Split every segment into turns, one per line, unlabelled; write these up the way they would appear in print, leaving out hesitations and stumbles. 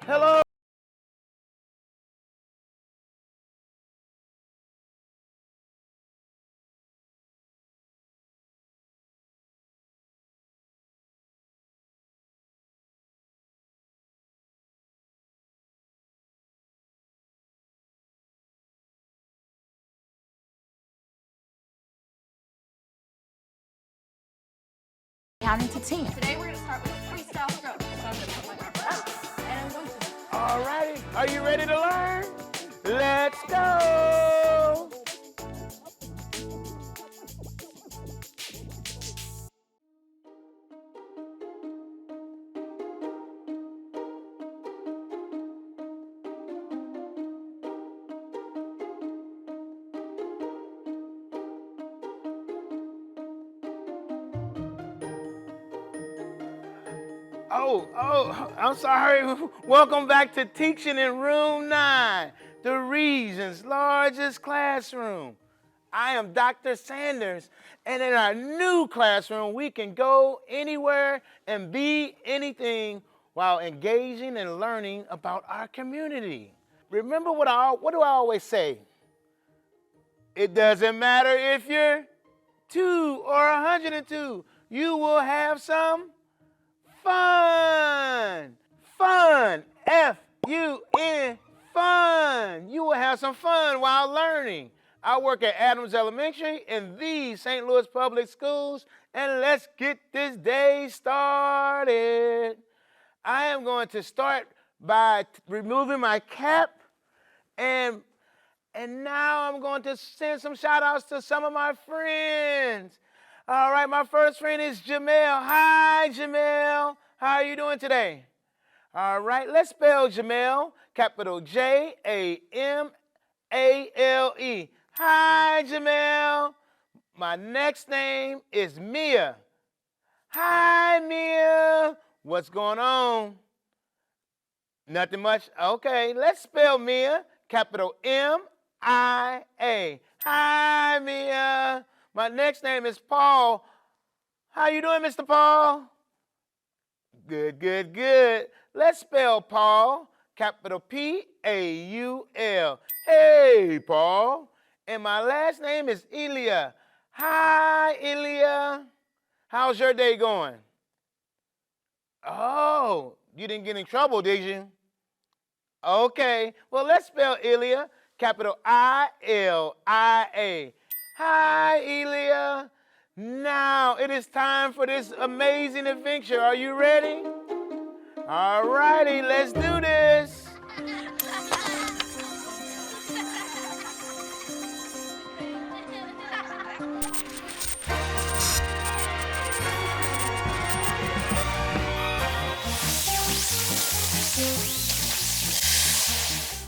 Hello.
Counting to 10.
Today we're going to start with a freestyle stroke. So I'm going to put my arm up, and I'm going to...
All righty. Are you ready to learn? Let's go. I'm sorry. Welcome back to Teaching in Room 9, the region's largest classroom. I am Dr. Sanders, and in our new classroom, we can go anywhere and be anything while engaging and learning about our community. Remember what do I always say? It doesn't matter if you're 2 or 102. You will have some fun. Fun. F-U-N. Fun. You will have some fun while learning. I work at Adams Elementary in the St. Louis Public Schools, and let's get this day started. I am going to start by removing my cap, and now I'm going to send some shout outs to some of my friends. All right, my first friend is Jamel. Hi, Jamel. How are you doing today? All right, let's spell Jamel, capital J-A-M-A-L-E. Hi, Jamel. My next name is Mia. Hi, Mia. What's going on? Nothing much? Okay, let's spell Mia, capital M-I-A. Hi, Mia. My next name is Paul. How you doing, Mr. Paul? Good, good, good. Let's spell Paul, capital P-A-U-L. Hey, Paul. And my last name is Elia. Hi, Elia. How's your day going? Oh, you didn't get in trouble, did you? Okay. Well, let's spell Elia, capital I-L-I-A. Hi, Elia. Now it is time for this amazing adventure. Are you ready? All righty, let's do this.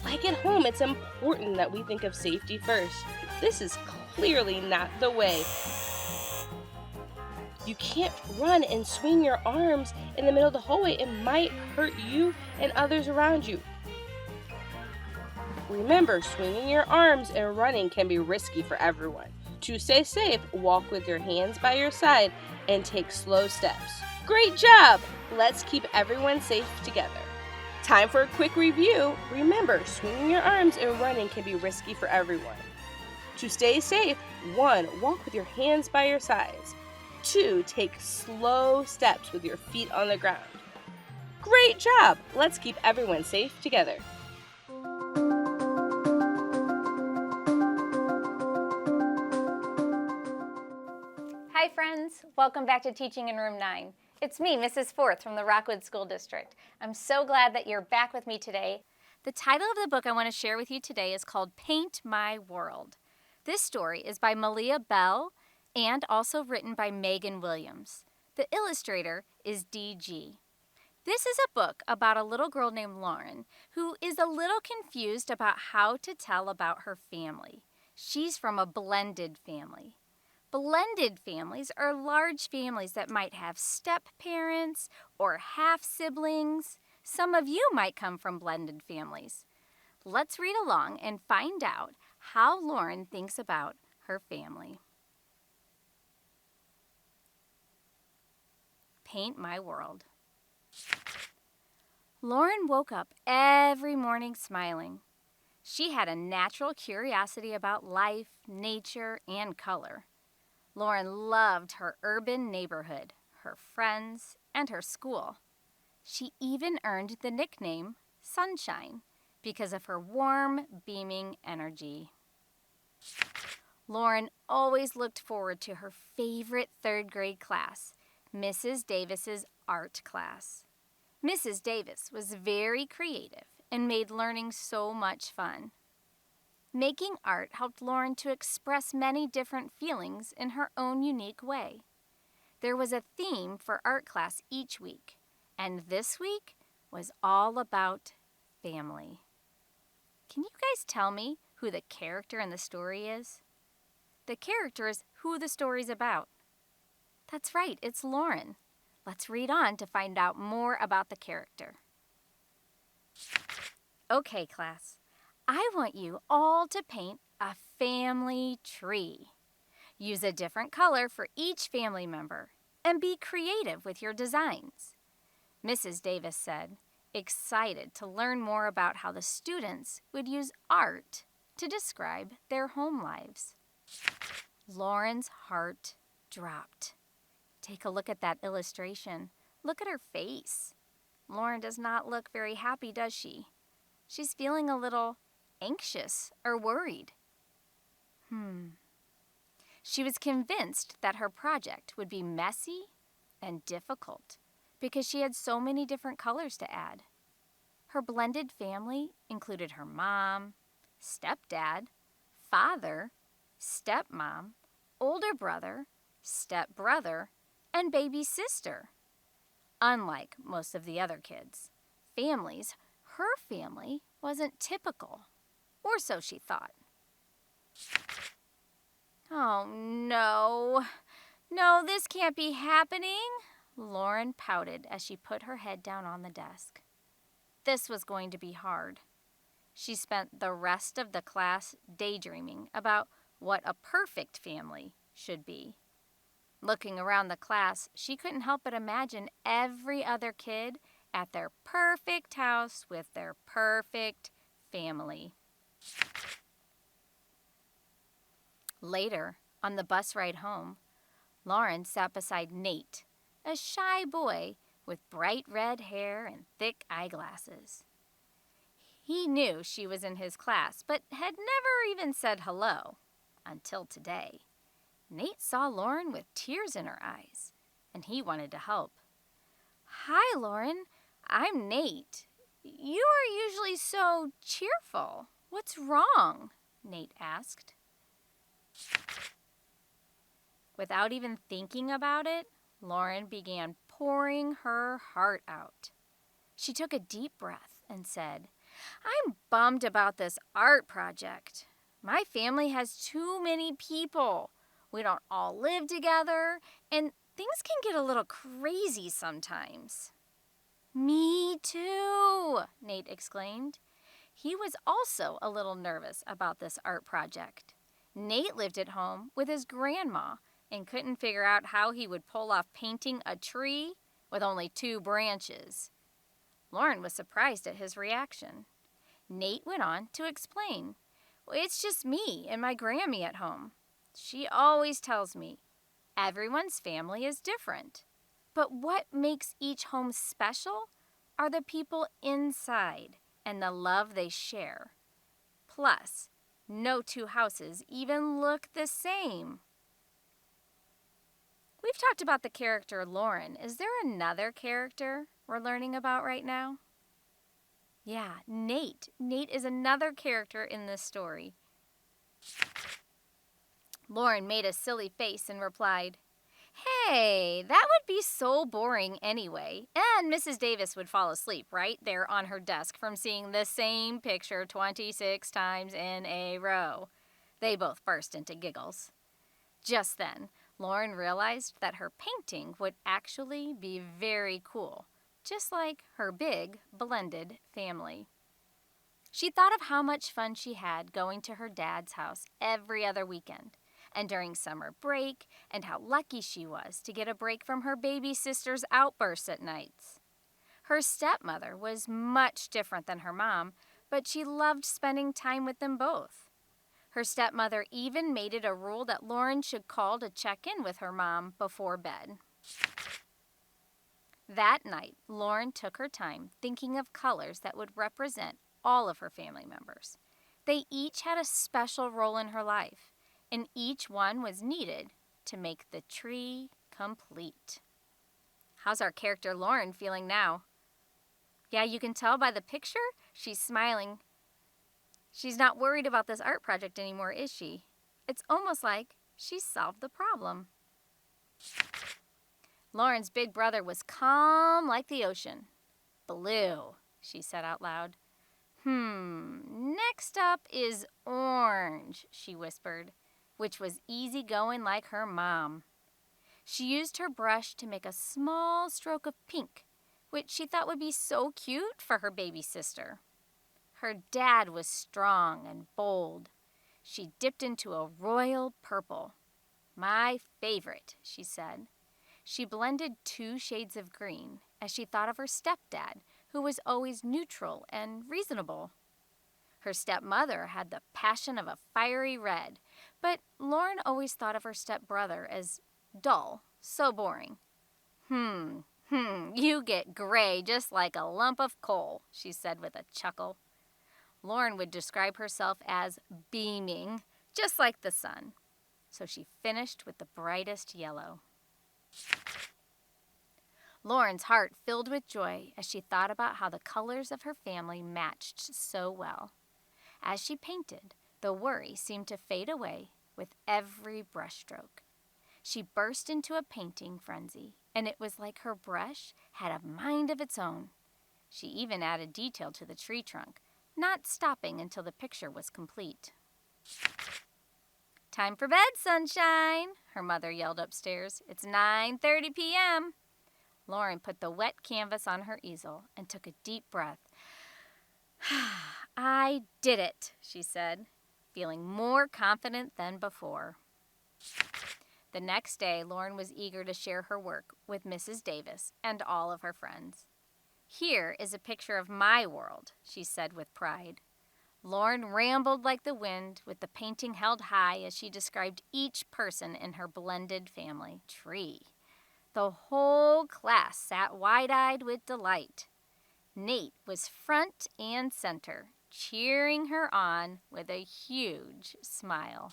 Like at home, it's important that we think of safety first. This is clearly not the way. You can't run and swing your arms in the middle of the hallway. It might hurt you and others around you. Remember, swinging your arms and running can be risky for everyone. To stay safe, walk with your hands by your side and take slow steps. Great job! Let's keep everyone safe together. Time for a quick review. Remember, swinging your arms and running can be risky for everyone. To stay safe, 1. Walk with your hands by your sides. 2. Take slow steps with your feet on the ground. Great job! Let's keep everyone safe together.
Hi friends, welcome back to Teaching in Room 9. It's me, Mrs. Forth from the Rockwood School District. I'm so glad that you're back with me today. The title of the book I want to share with you today is called Paint My World. This story is by Malia Bell and also written by Megan Williams. The illustrator is D.G. This is a book about a little girl named Lauren who is a little confused about how to tell about her family. She's from a blended family. Blended families are large families that might have step-parents or half-siblings. Some of you might come from blended families. Let's read along and find out how Lauren thinks about her family. Paint My World. Lauren woke up every morning smiling. She had a natural curiosity about life, nature, and color. Lauren loved her urban neighborhood, her friends, and her school. She even earned the nickname Sunshine because of her warm, beaming energy. Lauren always looked forward to her favorite third grade class, Mrs. Davis's art class. Mrs. Davis was very creative and made learning so much fun. Making art helped Lauren to express many different feelings in her own unique way. There was a theme for art class each week, and this week was all about family. Can you guys tell me who the character in the story is? The character is who the story's about. That's right, it's Lauren. Let's read on to find out more about the character. Okay, class. I want you all to paint a family tree. Use a different color for each family member and be creative with your designs. Mrs. Davis said, excited to learn more about how the students would use art to describe their home lives. Lauren's heart dropped. Take a look at that illustration. Look at her face. Lauren does not look very happy, does she? She's feeling a little anxious or worried. She was convinced that her project would be messy and difficult because she had so many different colors to add. Her blended family included her mom, stepdad, father, stepmom, older brother, stepbrother, and baby sister. Unlike most of the other kids' families, her family wasn't typical, or so she thought. Oh, no. No, this can't be happening, Lauren pouted as she put her head down on the desk. This was going to be hard. She spent the rest of the class daydreaming about what a perfect family should be. Looking around the class, she couldn't help but imagine every other kid at their perfect house with their perfect family. Later, on the bus ride home, Lauren sat beside Nate, a shy boy with bright red hair and thick eyeglasses. He knew she was in his class, but had never even said hello until today. Nate saw Lauren with tears in her eyes, and he wanted to help. Hi, Lauren. I'm Nate. You are usually so cheerful. What's wrong? Nate asked. Without even thinking about it, Lauren began pouring her heart out. She took a deep breath and said, I'm bummed about this art project. My family has too many people. We don't all live together, and things can get a little crazy sometimes. Me too, Nate exclaimed. He was also a little nervous about this art project. Nate lived at home with his grandma and couldn't figure out how he would pull off painting a tree with only 2 branches. Lauren was surprised at his reaction. Nate went on to explain, It's just me and my Grammy at home. She always tells me, everyone's family is different. But what makes each home special are the people inside and the love they share. Plus, no 2 houses even look the same. We've talked about the character Lauren. Is there another character we're learning about right now? Yeah, Nate. Nate is another character in this story. Lauren made a silly face and replied, Hey, that would be so boring anyway. And Mrs. Davis would fall asleep right there on her desk from seeing the same picture 26 times in a row. They both burst into giggles. Just then, Lauren realized that her painting would actually be very cool, just like her big, blended family. She thought of how much fun she had going to her dad's house every other weekend, and during summer break, and how lucky she was to get a break from her baby sister's outbursts at nights. Her stepmother was much different than her mom, but she loved spending time with them both. Her stepmother even made it a rule that Lauren should call to check in with her mom before bed. That night, Lauren took her time thinking of colors that would represent all of her family members. They each had a special role in her life, and each one was needed to make the tree complete. How's our character Lauren feeling now? Yeah, you can tell by the picture, she's smiling. She's not worried about this art project anymore, is she? It's almost like she's solved the problem. Lauren's big brother was calm like the ocean. Blue, she said out loud. Next up is orange, she whispered, which was easygoing like her mom. She used her brush to make a small stroke of pink, which she thought would be so cute for her baby sister. Her dad was strong and bold. She dipped into a royal purple. My favorite, she said. She blended 2 shades of green as she thought of her stepdad, who was always neutral and reasonable. Her stepmother had the passion of a fiery red, but Lauren always thought of her stepbrother as dull, so boring. You get gray just like a lump of coal, she said with a chuckle. Lauren would describe herself as beaming, just like the sun. So she finished with the brightest yellow. Lauren's heart filled with joy as she thought about how the colors of her family matched so well. As she painted, the worry seemed to fade away with every brushstroke. She burst into a painting frenzy, and it was like her brush had a mind of its own. She even added detail to the tree trunk, not stopping until the picture was complete. Time for bed, sunshine, her mother yelled upstairs. It's 9:30 p.m. Lauren put the wet canvas on her easel and took a deep breath. I did it, she said, feeling more confident than before. The next day, Lauren was eager to share her work with Mrs. Davis and all of her friends. Here is a picture of my world, she said with pride. Lauren rambled like the wind, with the painting held high as she described each person in her blended family tree. The whole class sat wide-eyed with delight. Nate was front and center, cheering her on with a huge smile.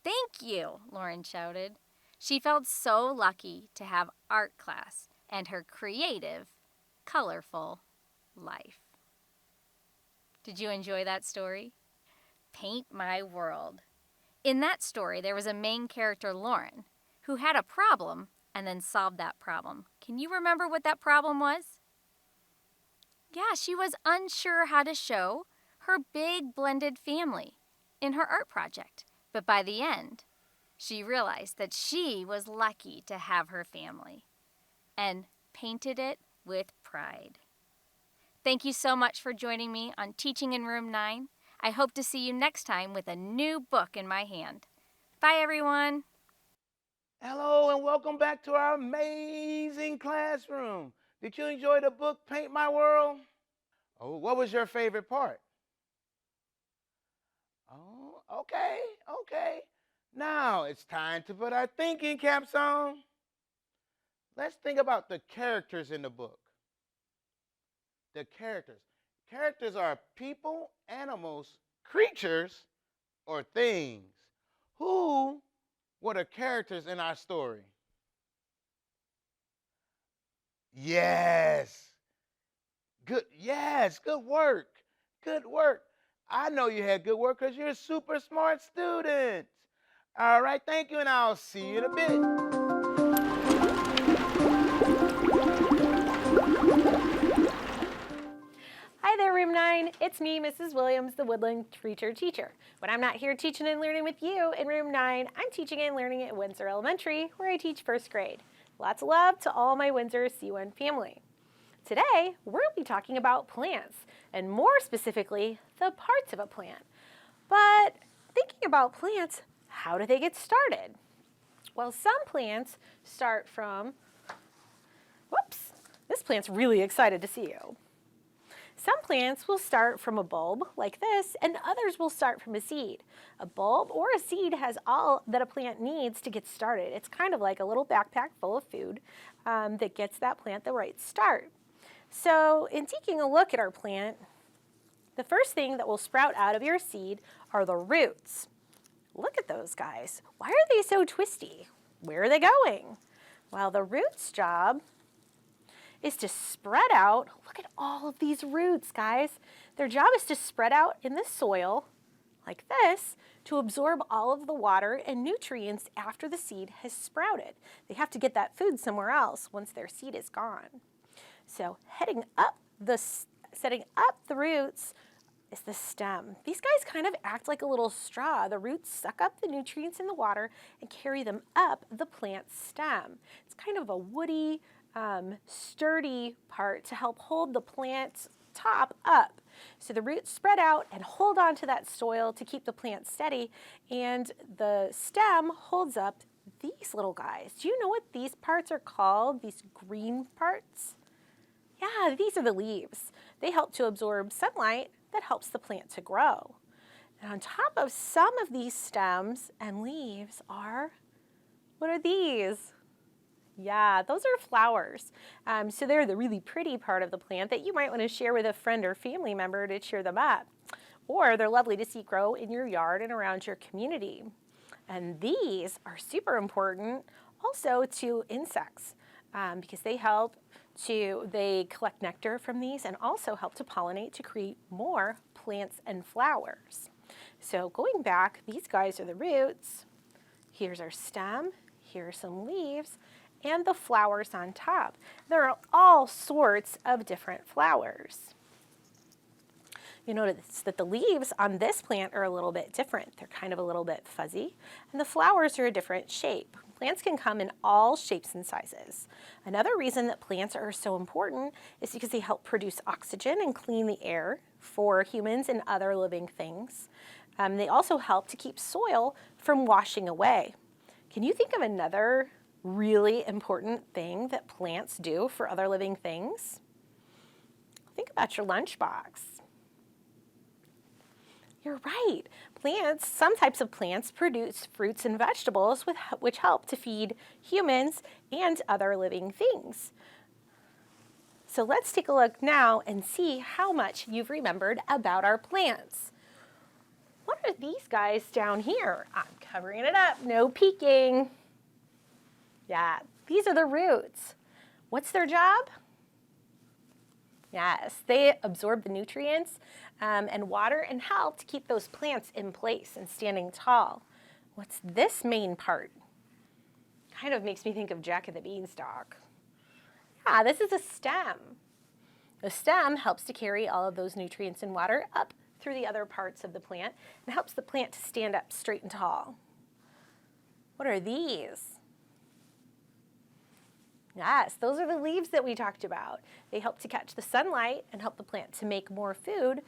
Thank you, Lauren shouted. She felt so lucky to have art class and her creative, colorful life. Did you enjoy that story? Paint my world. In that story, there was a main character, Lauren, who had a problem and then solved that problem. Can you remember what that problem was? Yeah, she was unsure how to show her big blended family in her art project. But by the end, she realized that she was lucky to have her family and painted it with pride. Thank you so much for joining me on Teaching in Room 9. I hope to see you next time with a new book in my hand. Bye, everyone.
Hello and welcome back to our amazing classroom. Did you enjoy the book Paint My World? Oh, what was your favorite part? Oh, okay. Now it's time to put our thinking caps on. Let's think about the characters in the book. The characters. Characters are people, animals, creatures, or things. Who were the characters in our story? Yes. Good work. Good work. I know you had good work because you're super smart students. All right, thank you, and I'll see you in a bit.
Hi there, Room 9. It's me, Mrs. Williams, the Woodland Preacher Teacher. When I'm not here teaching and learning with you in Room 9, I'm teaching and learning at Windsor Elementary, where I teach first grade. Lots of love to all my Windsor C1 family. Today, we'll be talking about plants, and more specifically, the parts of a plant. But thinking about plants, how do they get started? Well, some plants start from, This plant's really excited to see you. Some plants will start from a bulb like this, and others will start from a seed. A bulb or a seed has all that a plant needs to get started. It's kind of like a little backpack full of food that gets that plant the right start. So in taking a look at our plant, the first thing that will sprout out of your seed are the roots. Look at those guys. Why are they so twisty? Where are they going? Well, the roots' job is to spread out. Look at all of these roots, guys. Their job is to spread out in the soil like this to absorb all of the water and nutrients after the seed has sprouted. They have to get that food somewhere else once their seed is gone. So setting up the roots is the stem. These guys kind of act like a little straw. The roots suck up the nutrients in the water and carry them up the plant stem. It's kind of a woody, sturdy part to help hold the plant's top up. So the roots spread out and hold onto that soil to keep the plant steady, and the stem holds up these little guys. Do you know what these parts are called, these green parts? Yeah, these are the leaves. They help to absorb sunlight that helps the plant to grow. And on top of some of these stems and leaves what are these? Yeah, those are flowers. So they're the really pretty part of the plant that you might want to share with a friend or family member to cheer them up. Or they're lovely to see grow in your yard and around your community. And these are super important also to insects because they collect nectar from these and also help to pollinate to create more plants and flowers. So going back, these guys are the roots. Here's our stem. Here are some leaves and the flowers on top. There are all sorts of different flowers. You notice that the leaves on this plant are a little bit different. They're kind of a little bit fuzzy, and the flowers are a different shape. Plants can come in all shapes and sizes. Another reason that plants are so important is because they help produce oxygen and clean the air for humans and other living things. They also help to keep soil from washing away. Can you think of another really important thing that plants do for other living things? Think about your lunchbox. You're right. Plants, some types of plants produce fruits and vegetables which help to feed humans and other living things. So let's take a look now and see how much you've remembered about our plants. What are these guys down here? I'm covering it up, no peeking. Yeah, these are the roots. What's their job? Yes, they absorb the nutrients and water and help to keep those plants in place and standing tall. What's this main part? Kind of makes me think of Jack and the Beanstalk. Yeah, this is a stem. The stem helps to carry all of those nutrients and water up through the other parts of the plant and helps the plant to stand up straight and tall. What are these? Yes, those are the leaves that we talked about. They help to catch the sunlight and help the plant to make more food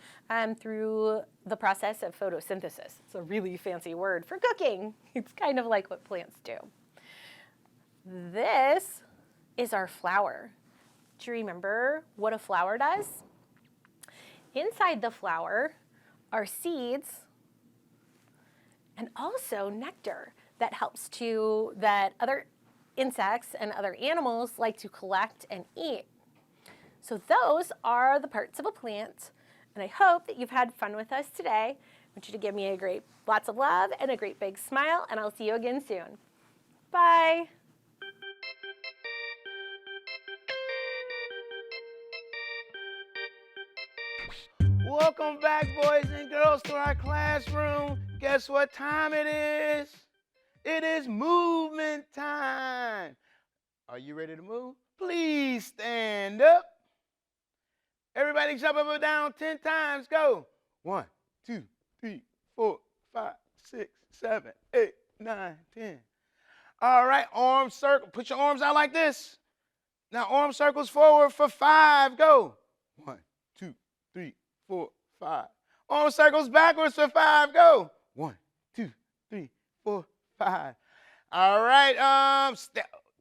through the process of photosynthesis. It's a really fancy word for cooking. It's kind of like what plants do. This is our flower. Do you remember what a flower does? Inside the flower are seeds and also nectar that other insects and other animals like to collect and eat. So those are the parts of a plant, and I hope that you've had fun with us today. I want you to give me lots of love and a great big smile, and I'll see you again soon. Bye.
Welcome back, boys and girls, to our classroom. Guess what time it is? It is movement time. Are you ready to move? Please stand up. Everybody jump up and down 10 times. Go. 1, 2, 3, 4, 5, 6, 7, 8, 9, 10. All right, arm circle. Put your arms out like this. Now arm circles forward for 5. Go. 1, 2, 3, 4, 5. Arm circles backwards for 5. Go. 1, 2, 3, 4, 5. All right.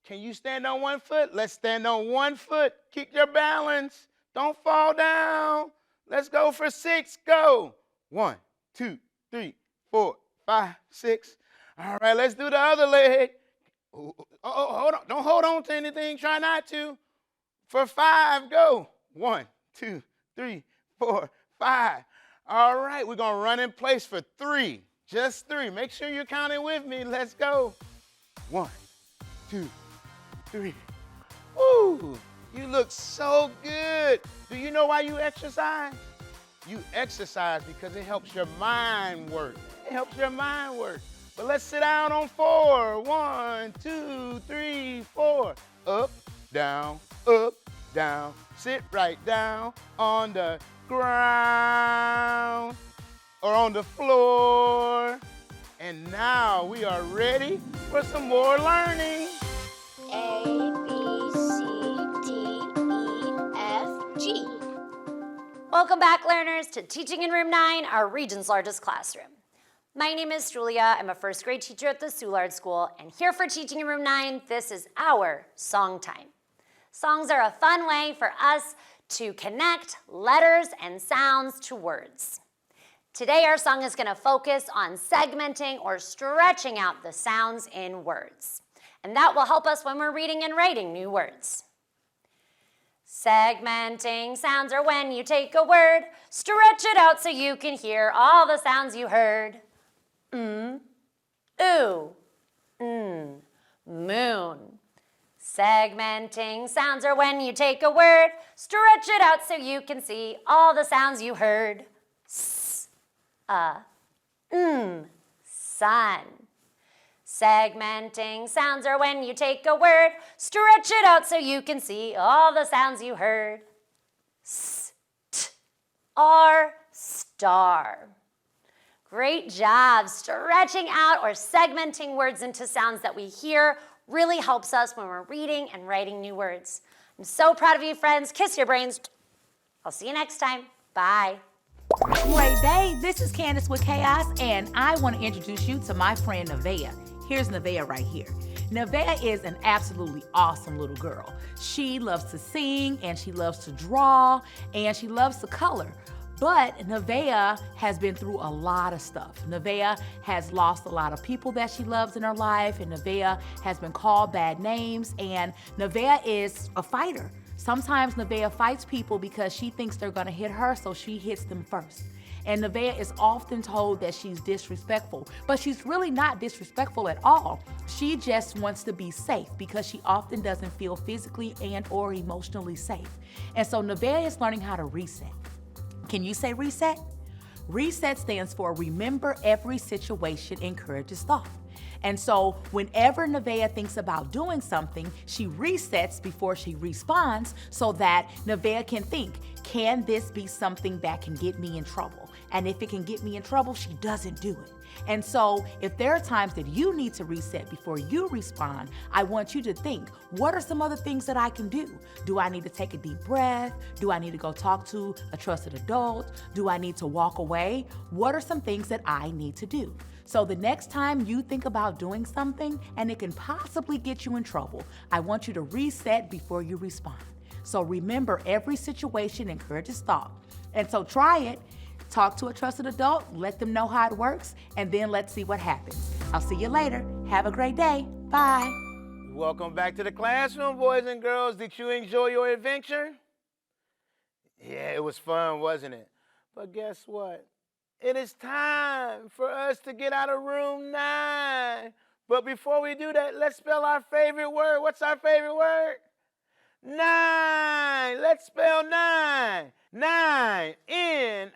Can you stand on one foot? Let's stand on one foot. Keep your balance. Don't fall down. Let's go for 6. Go. 1, 2, 3, 4, 5, 6. All right, let's do the other leg. Oh, hold on. Don't hold on to anything. Try not to. For 5, go. 1, 2, 3, 4, 5. All right, we're going to run in place for 3. Just 3. Make sure you're counting with me. Let's go. 1, 2, 3. Woo! You look so good. Do you know why you exercise? You exercise because it helps your mind work. It helps your mind work. But let's sit down on 4. 1, 2, 3, 4. Up, down, up, down. Sit right down on the ground or on the floor. And now we are ready for some more learning.
A, B, C, D, E, F, G.
Welcome back, learners, to Teaching in Room 9, our region's largest classroom. My name is Julia. I'm a first grade teacher at the Soulard School, and here for Teaching in Room 9, this is our song time. Songs are a fun way for us to connect letters and sounds to words. Today, our song is going to focus on segmenting or stretching out the sounds in words. And that will help us when we're reading and writing new words. Segmenting sounds are when you take a word, stretch it out so you can hear all the sounds you heard. Ooh, moon. Segmenting sounds are when you take a word, stretch it out so you can see all the sounds you heard. Sun. Segmenting sounds are when you take a word, stretch it out so you can see all the sounds you heard. R, star. Great job. Stretching out or segmenting words into sounds that we hear really helps us when we're reading and writing new words. I'm so proud of you, friends. Kiss your brains. I'll see you next time. Bye.
Great day. This is Candace with Chaos, and I want to introduce you to my friend Nevaeh. Here's Nevaeh right here. Nevaeh is an absolutely awesome little girl. She loves to sing, and she loves to draw, and she loves to color. But Nevaeh has been through a lot of stuff. Nevaeh has lost a lot of people that she loves in her life, and Nevaeh has been called bad names, and Nevaeh is a fighter. Sometimes Nevaeh fights people because she thinks they're gonna hit her, so she hits them first. And Nevaeh is often told that she's disrespectful, but she's really not disrespectful at all. She just wants to be safe because she often doesn't feel physically and or emotionally safe. And so Nevaeh is learning how to reset. Can you say reset? Reset stands for remember every situation encourages thought. And so whenever Nevaeh thinks about doing something, she resets before she responds so that Nevaeh can think, can this be something that can get me in trouble? And if it can get me in trouble, she doesn't do it. And so if there are times that you need to reset before you respond, I want you to think, what are some other things that I can do? Do I need to take a deep breath? Do I need to go talk to a trusted adult? Do I need to walk away? What are some things that I need to do? So the next time you think about doing something and it can possibly get you in trouble, I want you to reset before you respond. So remember, every situation encourages thought. And so try it. Talk to a trusted adult, let them know how it works, and then let's see what happens. I'll see you later. Have a great day. Bye.
Welcome back to the classroom, boys and girls. Did you enjoy your adventure? Yeah, it was fun, wasn't it? But guess what? It is time for us to get out of room 9. But before we do that, let's spell our favorite word. What's our favorite word? 9. Let's spell 9. 9. N-I-N-E.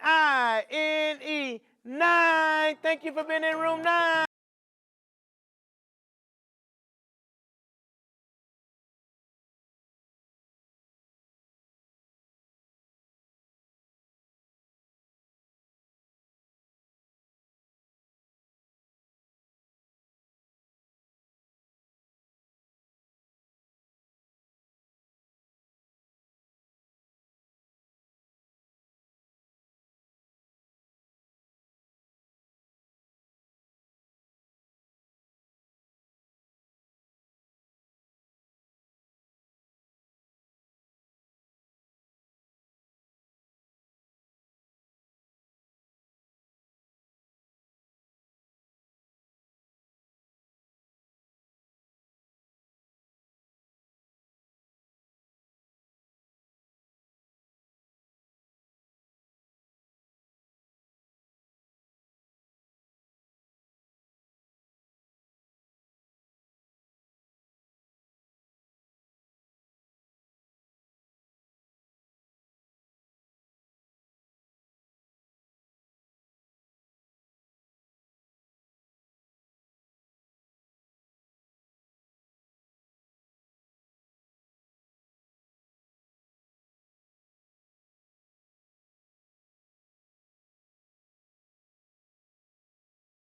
9. Thank you for being in room 9.